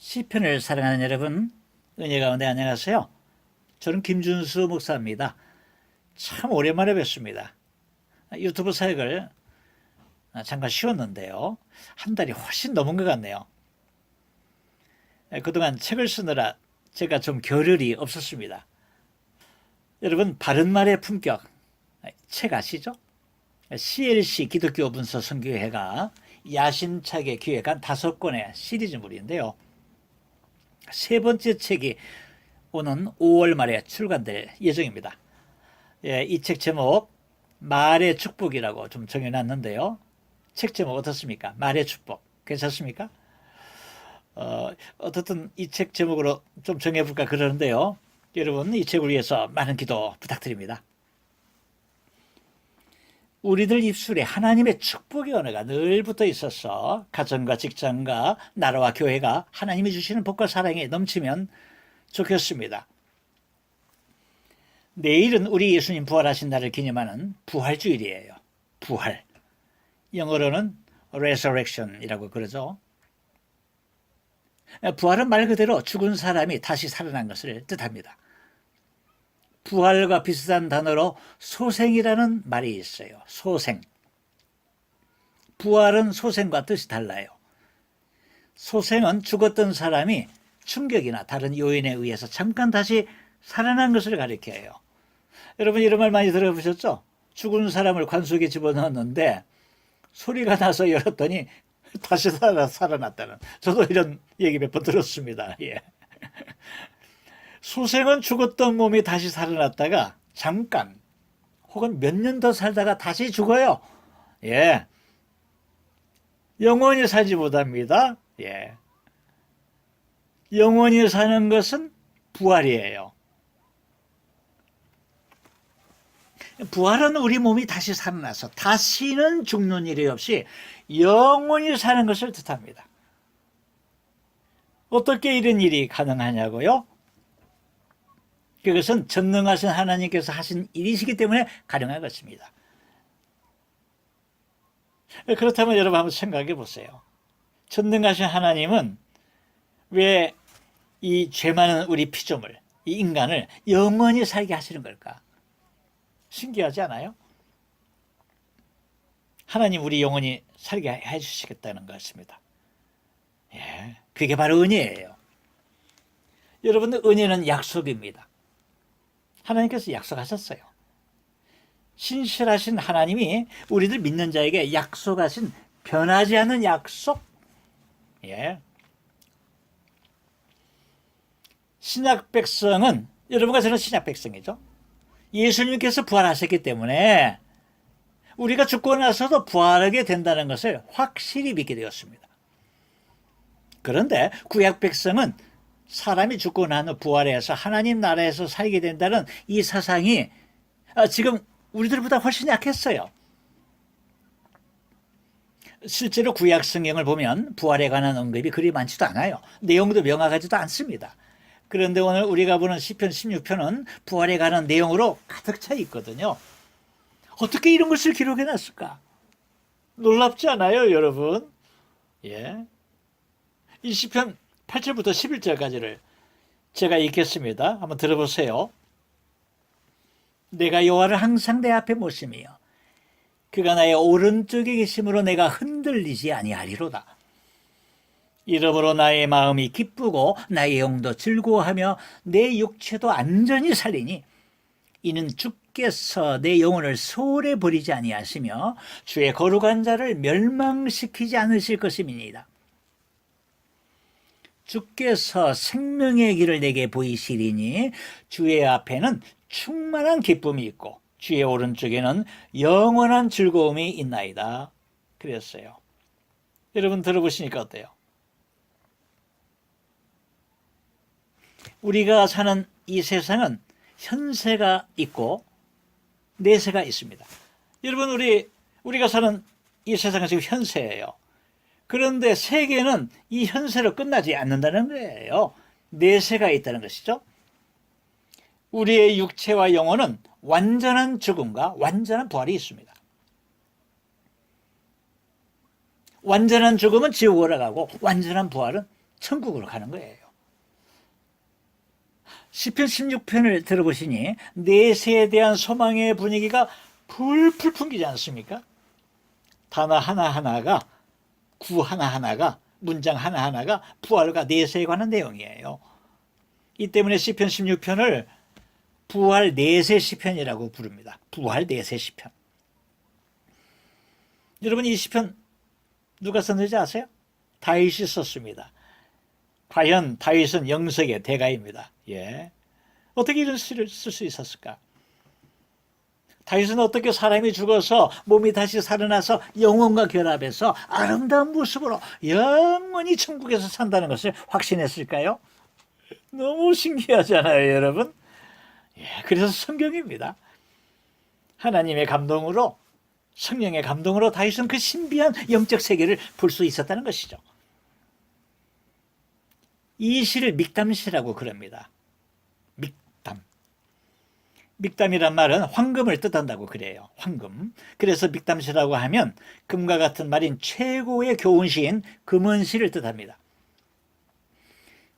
시편을 사랑하는 여러분, 은혜 가운데 안녕하세요. 저는 김준수 목사입니다. 참 오랜만에 뵙습니다. 유튜브 사역을 잠깐 쉬었는데요. 한 달이 훨씬 넘은 것 같네요. 그동안 책을 쓰느라 제가 좀 겨를이 없었습니다. 여러분, 바른말의 품격 책 아시죠? CLC 기독교 문서 선교회가 야심차게 기획한 5권의 시리즈물인데요. 세 번째 책이 오는 5월 말에 출간될 예정입니다. 이 책 제목 말의 축복이라고 좀 정해놨는데요. 책 제목 어떻습니까? 말의 축복 괜찮습니까? 어떻든 이 책 제목으로 좀 정해볼까 그러는데요. 여러분, 이 책을 위해서 많은 기도 부탁드립니다. 우리들 입술에 하나님의 축복의 언어가 늘 붙어 있어서 가정과 직장과 나라와 교회가 하나님이 주시는 복과 사랑에 넘치면 좋겠습니다. 내일은 우리 예수님 부활하신 날을 기념하는 부활주일이에요. 부활. 영어로는 resurrection이라고 그러죠. 부활은 말 그대로 죽은 사람이 다시 살아난 것을 뜻합니다. 부활과 비슷한 단어로 소생이라는 말이 있어요. 소생. 부활은 소생과 뜻이 달라요. 소생은 죽었던 사람이 충격이나 다른 요인에 의해서 잠깐 다시 살아난 것을 가리켜요. 여러분, 이런 말 많이 들어보셨죠? 죽은 사람을 관 속에 집어넣었는데 소리가 나서 열었더니 다시 살아났다는. 저도 이런 얘기 몇 번 들었습니다. 예. 소생은 죽었던 몸이 다시 살아났다가 잠깐 혹은 몇 년 더 살다가 다시 죽어요. 예. 영원히 살지 못합니다. 예. 영원히 사는 것은 부활이에요. 부활은 우리 몸이 다시 살아나서 다시는 죽는 일이 없이 영원히 사는 것을 뜻합니다. 어떻게 이런 일이 가능하냐고요? 그것은 전능하신 하나님께서 하신 일이시기 때문에 가능한 것입니다. 그렇다면 여러분 한번 생각해 보세요. 전능하신 하나님은 왜 이 죄 많은 우리 피조물, 이 인간을 영원히 살게 하시는 걸까? 신기하지 않아요? 하나님 우리 영원히 살게 해주시겠다는 것입니다. 예, 그게 바로 은혜예요. 여러분들, 은혜는 약속입니다. 하나님께서 약속하셨어요. 신실하신 하나님이 우리들 믿는 자에게 약속하신 변하지 않는 약속. 예. 신약 백성은, 여러분과 저는 신약 백성이죠. 예수님께서 부활하셨기 때문에 우리가 죽고 나서도 부활하게 된다는 것을 확실히 믿게 되었습니다. 그런데 구약 백성은 사람이 죽고 난 후 부활해서 하나님 나라에서 살게 된다는 이 사상이 지금 우리들보다 훨씬 약했어요. 실제로 구약 성경을 보면 부활에 관한 언급이 그리 많지도 않아요. 내용도 명확하지도 않습니다. 그런데 오늘 우리가 보는 시편 16편은 부활에 관한 내용으로 가득 차 있거든요. 어떻게 이런 것을 기록해 놨을까? 놀랍지 않아요, 여러분? 예. 이 시편 8절부터 11절까지를 제가 읽겠습니다. 한번 들어보세요. 내가 여호와를 항상 내 앞에 모시며 그가 나의 오른쪽에 계심으로 내가 흔들리지 아니하리로다. 이러므로 나의 마음이 기쁘고 나의 영도 즐거워하며 내 육체도 안전히 살리니 이는 주께서 내 영혼을 소홀히 버리지 아니하시며 주의 거룩한 자를 멸망시키지 않으실 것임이니이다. 주께서 생명의 길을 내게 보이시리니 주의 앞에는 충만한 기쁨이 있고 주의 오른쪽에는 영원한 즐거움이 있나이다. 그랬어요. 여러분 들어보시니까 어때요? 우리가 사는 이 세상은 현세가 있고 내세가 있습니다. 여러분, 우리가 사는 이 세상은 지금 현세예요. 그런데 세계는 이 현세로 끝나지 않는다는 거예요. 내세가 있다는 것이죠. 우리의 육체와 영혼은 완전한 죽음과 완전한 부활이 있습니다. 완전한 죽음은 지옥으로 가고 완전한 부활은 천국으로 가는 거예요. 시편 16편을 들어보시니 내세에 대한 소망의 분위기가 풀풀 풍기지 않습니까? 단어 하나하나가, 구 하나하나가, 문장 하나하나가 부활과 내세에 관한 내용이에요. 이 때문에 시편 16편을 부활 내세 시편이라고 부릅니다. 부활 내세 시편. 여러분, 이 시편 누가 썼는지 아세요? 다윗이 썼습니다. 과연 다윗은 영석의 대가입니다. 예. 어떻게 이런 시를 쓸 수 있었을까? 다윗은 어떻게 사람이 죽어서 몸이 다시 살아나서 영혼과 결합해서 아름다운 모습으로 영원히 천국에서 산다는 것을 확신했을까요? 너무 신기하잖아요, 여러분. 예, 그래서 성경입니다. 하나님의 감동으로, 성령의 감동으로 다윗은 그 신비한 영적 세계를 볼 수 있었다는 것이죠. 이 시를 믹담시라고 그럽니다. 믹담. 믹담이란 말은 황금을 뜻한다고 그래요. 황금. 그래서 믹담시라고 하면 금과 같은 말인 최고의 교훈시인 금은시를 뜻합니다.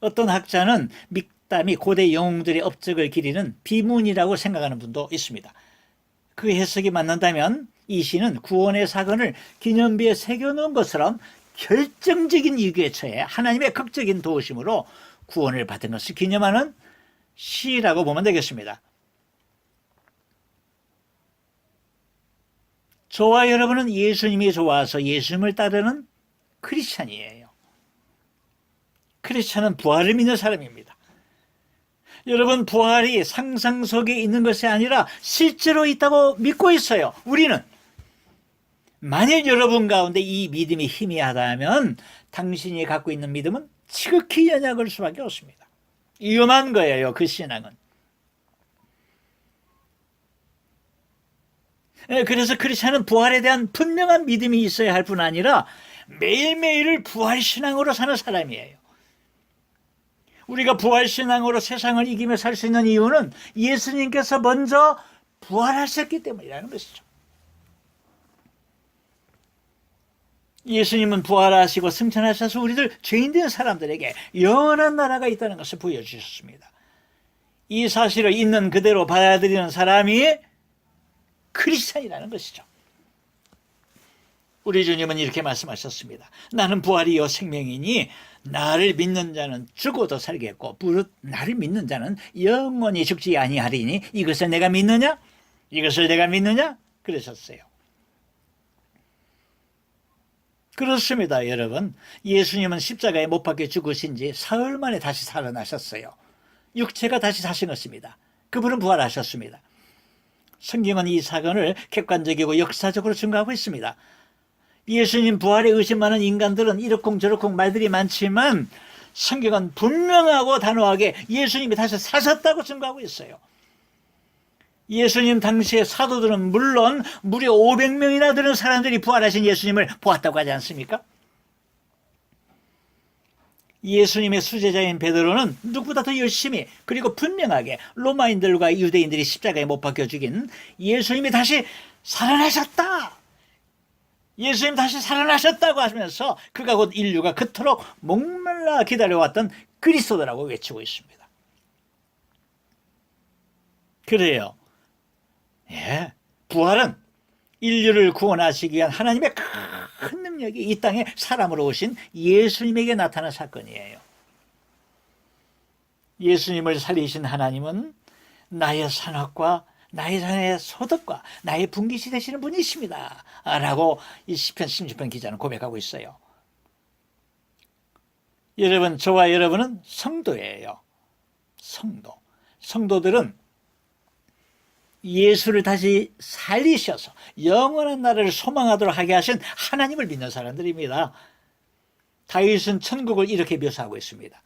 어떤 학자는 믹담이 고대 영웅들의 업적을 기리는 비문이라고 생각하는 분도 있습니다. 그 해석이 맞는다면 이 시는 구원의 사건을 기념비에 새겨놓은 것처럼 결정적인 위기에 처해 하나님의 극적인 도우심으로 구원을 받은 것을 기념하는 시라고 보면 되겠습니다. 저와 여러분은 예수님이 좋아서 예수님을 따르는 크리스찬이에요. 크리스찬은 부활을 믿는 사람입니다. 여러분, 부활이 상상 속에 있는 것이 아니라 실제로 있다고 믿고 있어요. 우리는. 만일 여러분 가운데 이 믿음이 희미하다면 당신이 갖고 있는 믿음은 지극히 연약할 수밖에 없습니다. 위험한 거예요, 그 신앙은. 그래서 크리스찬은 부활에 대한 분명한 믿음이 있어야 할 뿐 아니라 매일매일을 부활신앙으로 사는 사람이에요. 우리가 부활신앙으로 세상을 이기며 살 수 있는 이유는 예수님께서 먼저 부활하셨기 때문이라는 것이죠. 예수님은 부활하시고 승천하셔서 우리들 죄인된 사람들에게 영원한 나라가 있다는 것을 보여주셨습니다. 이 사실을 있는 그대로 받아들이는 사람이 크리스찬이라는 것이죠. 우리 주님은 이렇게 말씀하셨습니다. 나는 부활이요 생명이니 나를 믿는 자는 죽어도 살겠고 무릇 나를 믿는 자는 영원히 죽지 아니하리니 이것을 내가 믿느냐? 이것을 내가 믿느냐? 그러셨어요. 그렇습니다, 여러분. 예수님은 십자가에 못 박혀 죽으신 지 사흘 만에 다시 살아나셨어요. 육체가 다시 사신 것입니다. 그분은 부활하셨습니다. 성경은 이 사건을 객관적이고 역사적으로 증거하고 있습니다. 예수님 부활에 의심 많은 인간들은 이러쿵저러쿵 말들이 많지만 성경은 분명하고 단호하게 예수님이 다시 사셨다고 증거하고 있어요. 예수님 당시에 사도들은 물론 무려 500명이나 되는 사람들이 부활하신 예수님을 보았다고 하지 않습니까? 예수님의 수제자인 베드로는 누구보다 더 열심히 그리고 분명하게 로마인들과 유대인들이 십자가에 못 박혀 죽인 예수님이 다시 살아나셨다, 예수님 다시 살아나셨다고 하면서 그가 곧 인류가 그토록 목말라 기다려왔던 그리스도라고 외치고 있습니다. 그래요. 예, 부활은 인류를 구원하시기 위한 하나님의 큰 능력이 이 땅에 사람으로 오신 예수님에게 나타난 사건이에요. 예수님을 살리신 하나님은 나의 산업과 나의 소득과 나의 분깃이 되시는 분이십니다 라고 이 시편 16편 기자는 고백하고 있어요. 여러분, 저와 여러분은 성도예요. 성도들은 예수를 다시 살리셔서 영원한 나라를 소망하도록 하게 하신 하나님을 믿는 사람들입니다. 다윗은 천국을 이렇게 묘사하고 있습니다.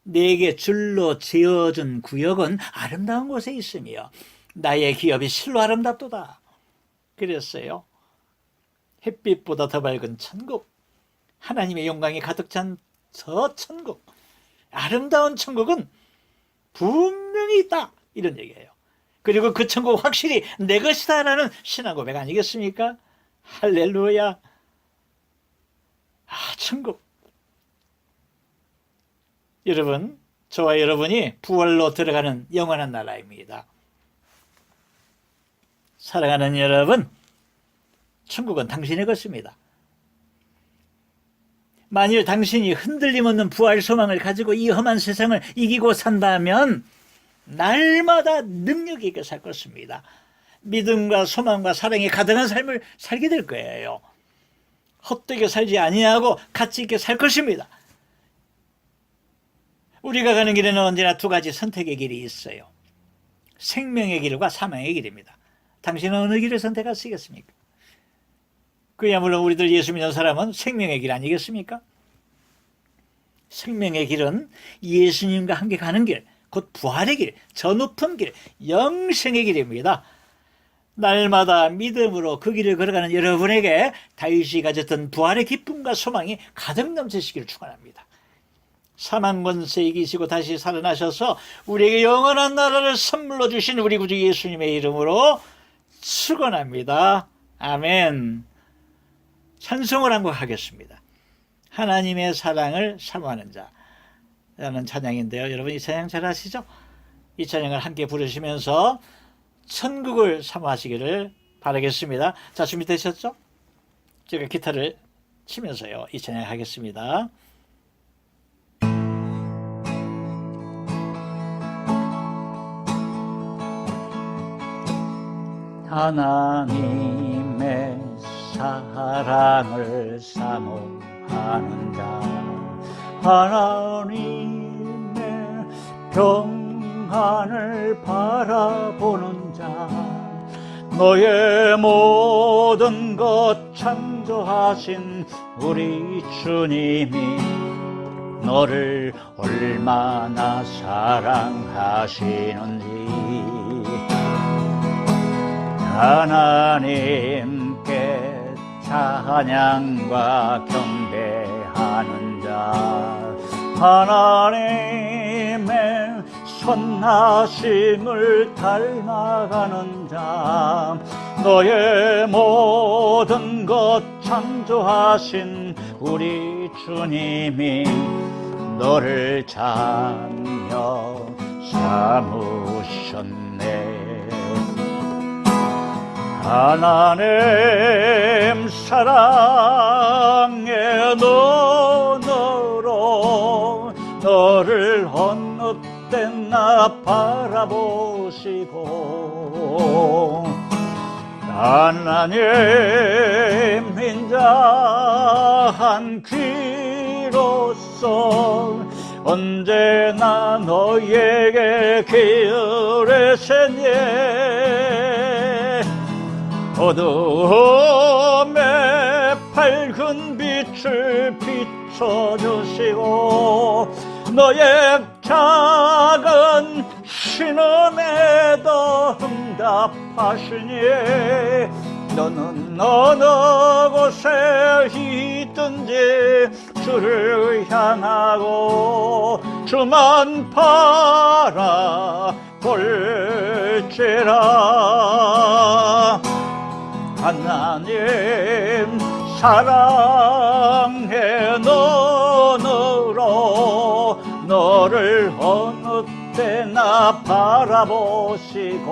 내게 줄로 지어준 구역은 아름다운 곳에 있으며 나의 기업이 실로 아름답도다 그랬어요. 햇빛보다 더 밝은 천국, 하나님의 영광이 가득 찬 저 천국, 아름다운 천국은 분명히 있다, 이런 얘기예요. 그리고 그 천국 확실히 내 것이다 라는 신앙 고백 아니겠습니까? 할렐루야. 천국. 여러분, 저와 여러분이 부활로 들어가는 영원한 나라입니다. 사랑하는 여러분, 천국은 당신의 것입니다. 만일 당신이 흔들림 없는 부활 소망을 가지고 이 험한 세상을 이기고 산다면 날마다 능력 있게 살 것입니다. 믿음과 소망과 사랑이 가득한 삶을 살게 될 거예요. 헛되게 살지 아니하고 가치 있게 살 것입니다. 우리가 가는 길에는 언제나 두 가지 선택의 길이 있어요. 생명의 길과 사망의 길입니다. 당신은 어느 길을 선택하시겠습니까? 그야말로 우리들 예수 믿는 사람은 생명의 길 아니겠습니까? 생명의 길은 예수님과 함께 가는 길, 곧 부활의 길, 저 높은 길, 영생의 길입니다. 날마다 믿음으로 그 길을 걸어가는 여러분에게 다윗이 가졌던 부활의 기쁨과 소망이 가득 넘치시기를 축원합니다. 사망 권세 이기시고 다시 살아나셔서 우리에게 영원한 나라를 선물로 주신 우리 구주 예수님의 이름으로 축원합니다. 아멘. 찬송을 한 곡 하겠습니다. 하나님의 사랑을 사모하는 자라는 찬양인데요. 여러분 이 찬양 잘 아시죠? 이 찬양을 함께 부르시면서 천국을 사모하시기를 바라겠습니다. 자, 준비되셨죠? 제가 기타를 치면서요 이 찬양 하겠습니다. 하나님의 사랑을 사모하는 자, 하나님의 평안을 바라보는 자, 너의 모든 것 창조하신 우리 주님이 너를 얼마나 사랑하시는지 하나님께 찬양과 경배하는 자, 하나님의 선하심을 닮아가는 자, 너의 모든 것 창조하신 우리 주님이 너를 자녀 삼으셨네. 하나님 사랑의 눈으로 너를 어느 때나 바라보시고 하나님 인자한 귀로서 언제나 너에게 기울이시니 어둠의 밝은 빛을 비춰주시고 너의 작은 신음에도 응답하시니 너는 어느 곳에 있든지 주를 향하고 주만 바라볼지라. 하나님 사랑의 눈으로 너를 어느 때나 바라보시고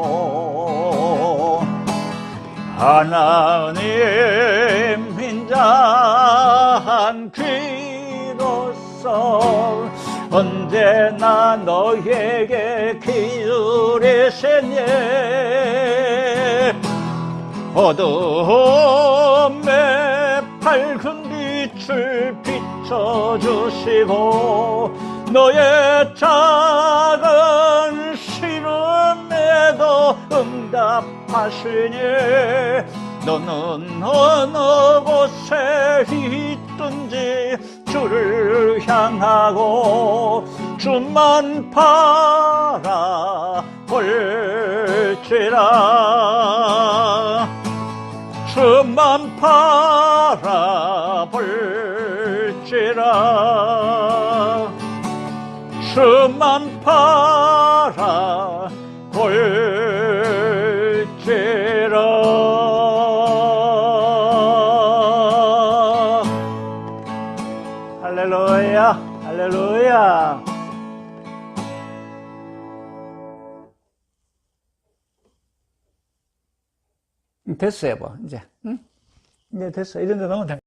하나님 인자한 귀로서 언제나 너에게 기울이시니 어둠의 밝은 빛을 비춰주시고 너의 작은 시름에도 응답하시니 너는 어느 곳에 있든지 주를 향하고 주만 바라볼지라. 주만 바라볼지라. 주만 바라볼지라. 할렐루야, 할렐루야. 됐어, 여보. 이제. 응? 이제 됐어. 이런 데 넣으면 돼.